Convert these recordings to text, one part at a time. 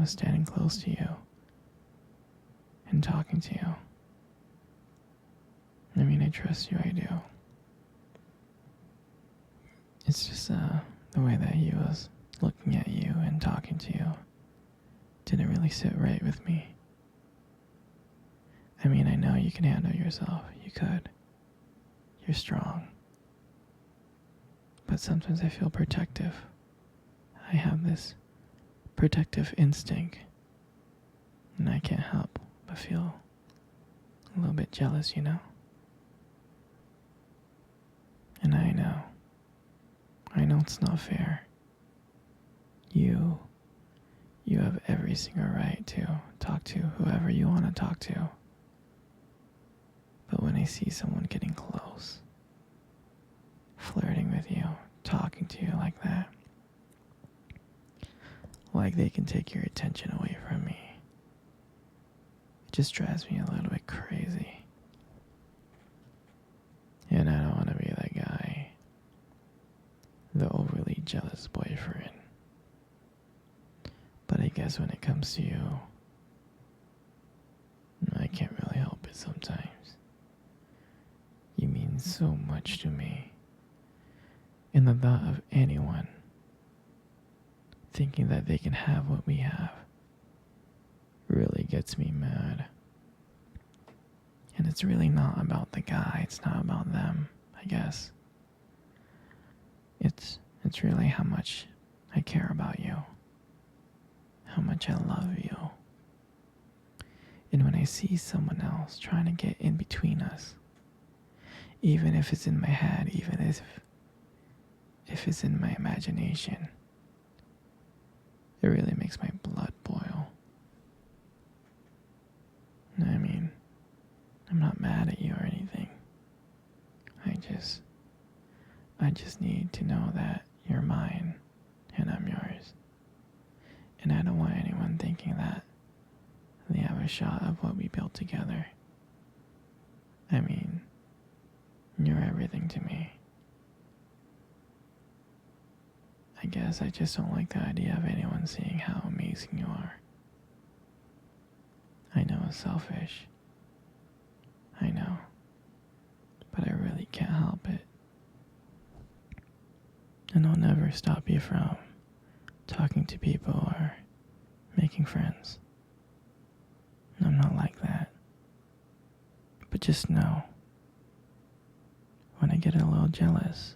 was standing close to you and talking to you. I mean, I trust you, I do. It's just the way that he was looking at you and talking to you didn't really sit right with me. I mean, I know you can handle yourself. You could. You're strong. But sometimes I feel protective. I have this protective instinct. And I can't help but feel a little bit jealous, you know? And I know it's not fair. You have every single right to talk to whoever you want to talk to. But when I see someone getting close, flirting with you, talking to you like that, like they can take your attention away from me, it just drives me a little bit crazy. And I don't want to be that guy, the overly jealous boyfriend. But I guess when it comes to you, I can't really help it sometimes. You mean so much to me. And the thought of anyone thinking that they can have what we have really gets me mad. And it's really not about the guy, it's not about them, I guess. It's really how much I care about you. How much I love you. And when I see someone else trying to get in between us, even if it's in my head, even if it's in my imagination, it really makes my blood boil. I mean, I'm not mad at you or anything. I just need to know that you're mine and I'm yours. And I don't want anyone thinking that they have a shot of what we built together. I mean, you're everything to me. I guess I just don't like the idea of anyone seeing how amazing you are. I know it's selfish. I know. But I really can't help it. And I'll never stop you from talking to people or making friends. I'm not like that. But just know, when I get a little jealous,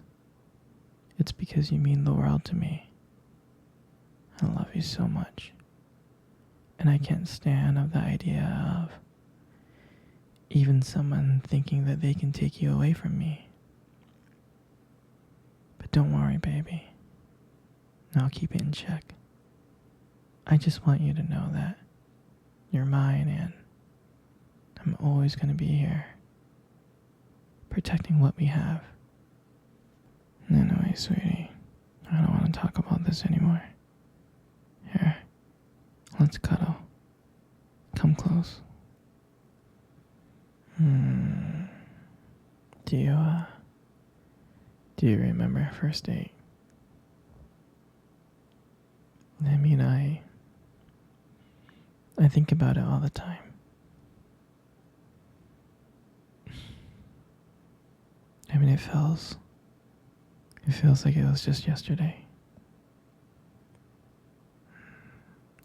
it's because you mean the world to me. I love you so much. And I can't stand of the idea of even someone thinking that they can take you away from me. But don't worry, baby. I'll keep it in check. I just want you to know that you're mine and I'm always going to be here, protecting what we have. Anyway, sweetie, I don't want to talk about this anymore. Here, let's cuddle. Come close. Do you remember our first date? I mean, I think about it all the time. I mean, it feels like it was just yesterday.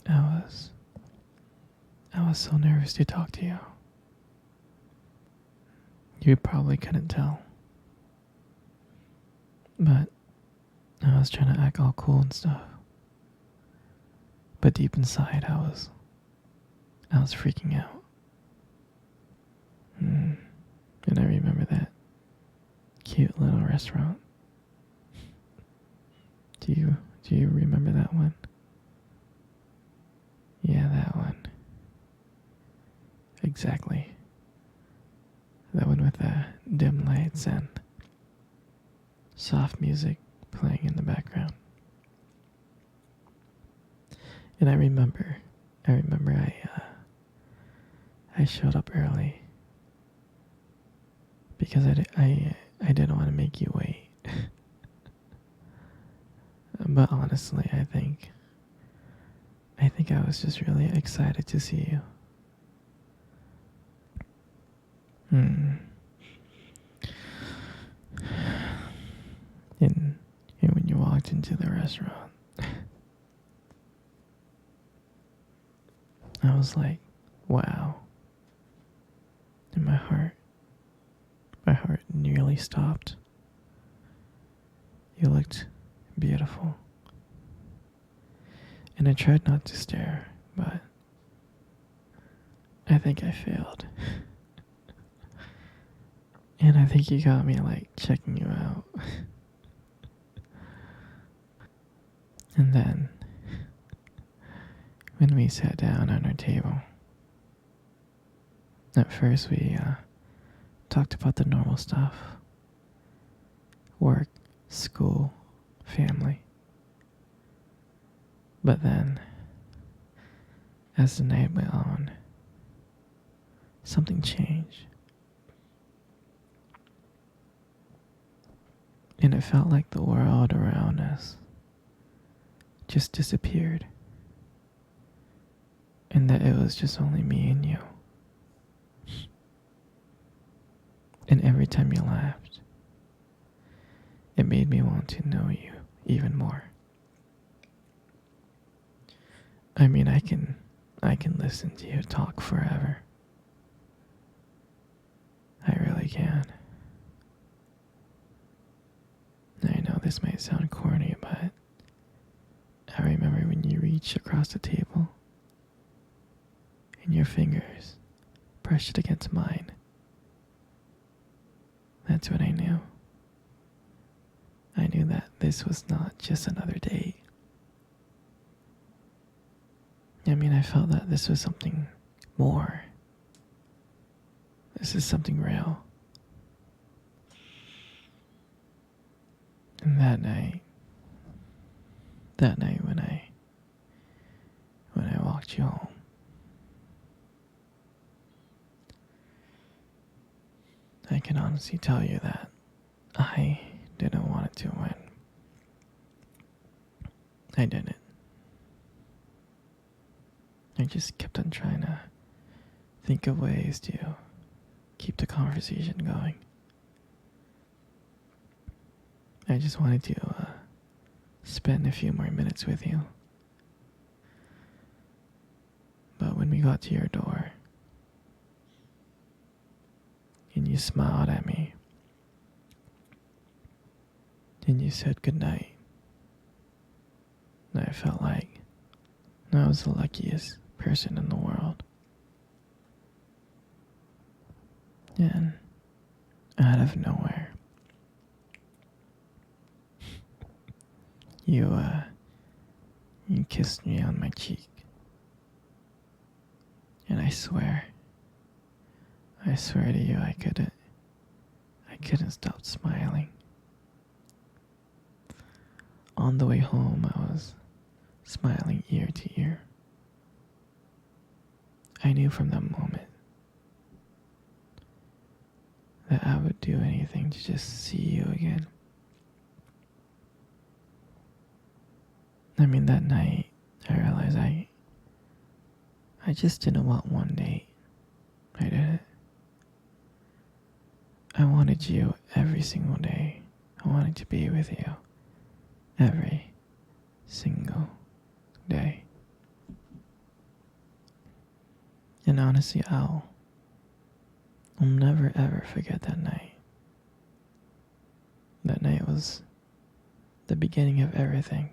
I was so nervous to talk to you. You probably couldn't tell. But I was trying to act all cool and stuff. But deep inside, I was freaking out. And I remember that cute little restaurant. Do you remember that one? Yeah, that one. Exactly. That one with the dim lights and soft music playing in the background. And I remember I showed up early because I didn't want to make you wait. But honestly, I think I think I was just really excited to see you. Hmm. And when you walked into the restaurant, I was like, wow. And my heart nearly stopped. You looked beautiful. And I tried not to stare, but I think I failed. And I think you got me like checking you out. And then, when we sat down on our table, at first we talked about the normal stuff: work, school, family. But then, as the night went on, something changed. And it felt like the world around us just disappeared. And that it was just only me and you. And every time you laughed, it made me want to know you even more. I mean, I can listen to you talk forever. I really can. I know this might sound corny, but I remember when you reached across the table and your fingers brushed it against mine. That's when I knew. I knew that this was not just another date. I mean, I felt that this was something more. This is something real. And that night when I walked you home, I can honestly tell you that I didn't want it to win. I didn't. I just kept on trying to think of ways to keep the conversation going. I just wanted to spend a few more minutes with you. But when we got to your door, and you smiled at me, and you said goodnight, I felt like I was the luckiest person in the world. And out of nowhere, you kissed me on my cheek. And I swear to you, I couldn't stop smiling. On the way home, I was smiling ear to ear. I knew from that moment that I would do anything to just see you again. I mean, that night, I realized I just didn't want one date. I didn't. I wanted you every single day. I wanted to be with you every single day. And honestly, I'll never ever forget that night. That night was the beginning of everything.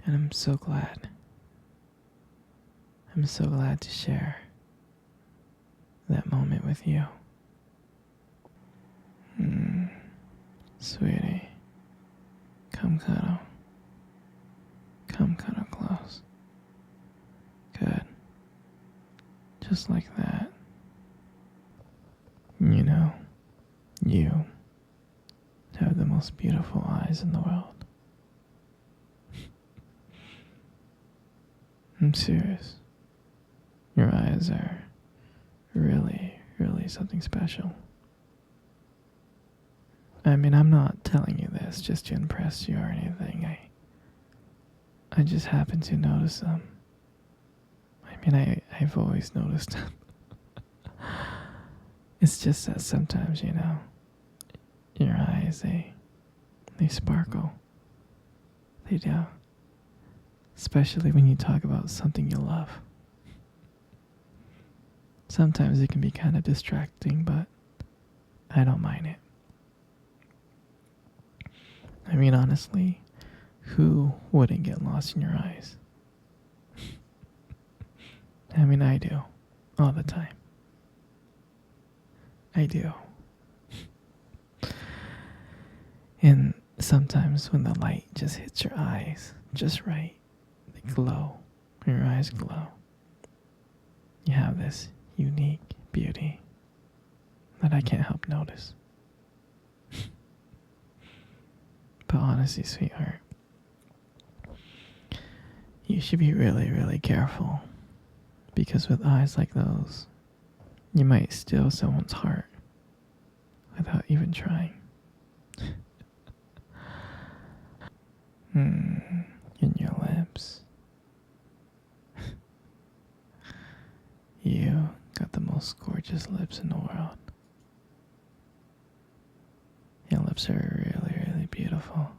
And I'm so glad. I'm so glad to share that moment with you. Sweetie, come cuddle. Come cuddle close. Good. Just like that. You know, you have the most beautiful eyes in the world. I'm serious. Your eyes are really, really something special. I mean, I'm not telling you this just to impress you or anything. I just happen to notice them. I mean, I've always noticed them. It's just that sometimes, your eyes, they sparkle. They do. Especially when you talk about something you love. Sometimes it can be kind of distracting, but I don't mind it. I mean, honestly, who wouldn't get lost in your eyes? I mean, I do. All the time. I do. And sometimes when the light just hits your eyes just right, they glow. Your eyes glow. You have this unique beauty that I can't help notice. But honestly, sweetheart, you should be really, really careful. Because with eyes like those, you might steal someone's heart without even trying. In your lips. You got the most gorgeous lips in the world. Your lips are really, really beautiful.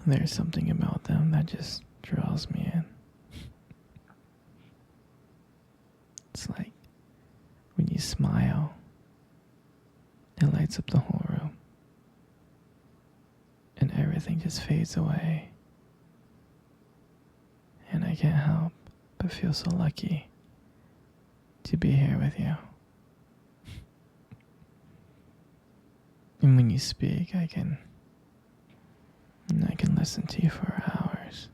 There's something about them that just draws me in. It's like when you smile, it lights up the whole room. And everything just fades away. And I can't help but feel so lucky to be here with you. And when you speak, I can listen to you for hours.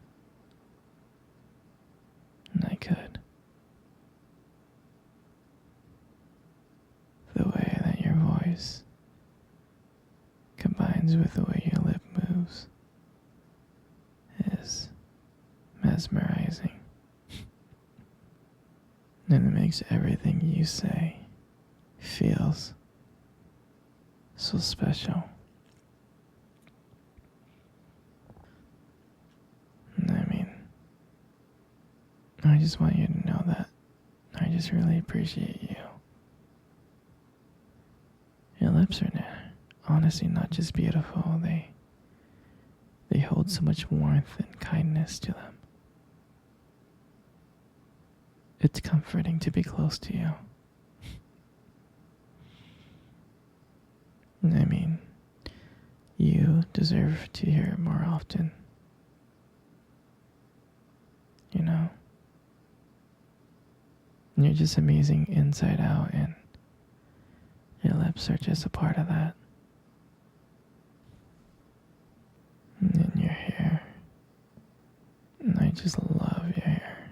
And I could. The way that your voice combines with the way your lip moves is mesmerizing. And it makes everything you say feels so special. I just want you to know that I just really appreciate you. Your lips are honestly not just beautiful, they hold so much warmth and kindness to them. It's comforting to be close to you. I mean, you deserve to hear it more often. You're just amazing inside out, and your lips are just a part of that. And then your hair. And I just love your hair.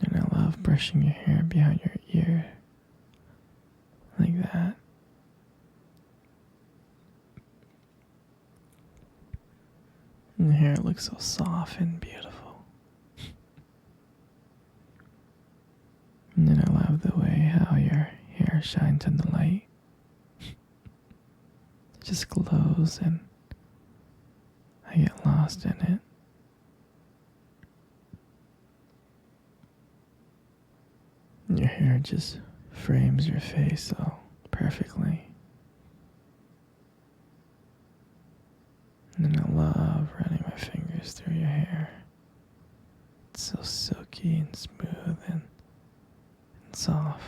And I love brushing your hair behind your ear. Like that. And the hair looks so soft and beautiful. And then I love the way how your hair shines in the light. It just glows and I get lost in it. And your hair just frames your face so perfectly. And then I love running my fingers through your hair. It's so silky and smooth and soft.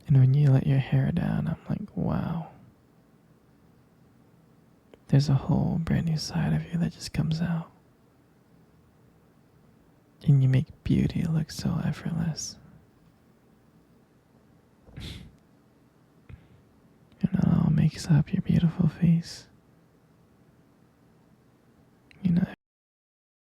And when you let your hair down, I'm like, wow. There's a whole brand new side of you that just comes out. And you make beauty look so effortless. And it all makes up your beautiful face.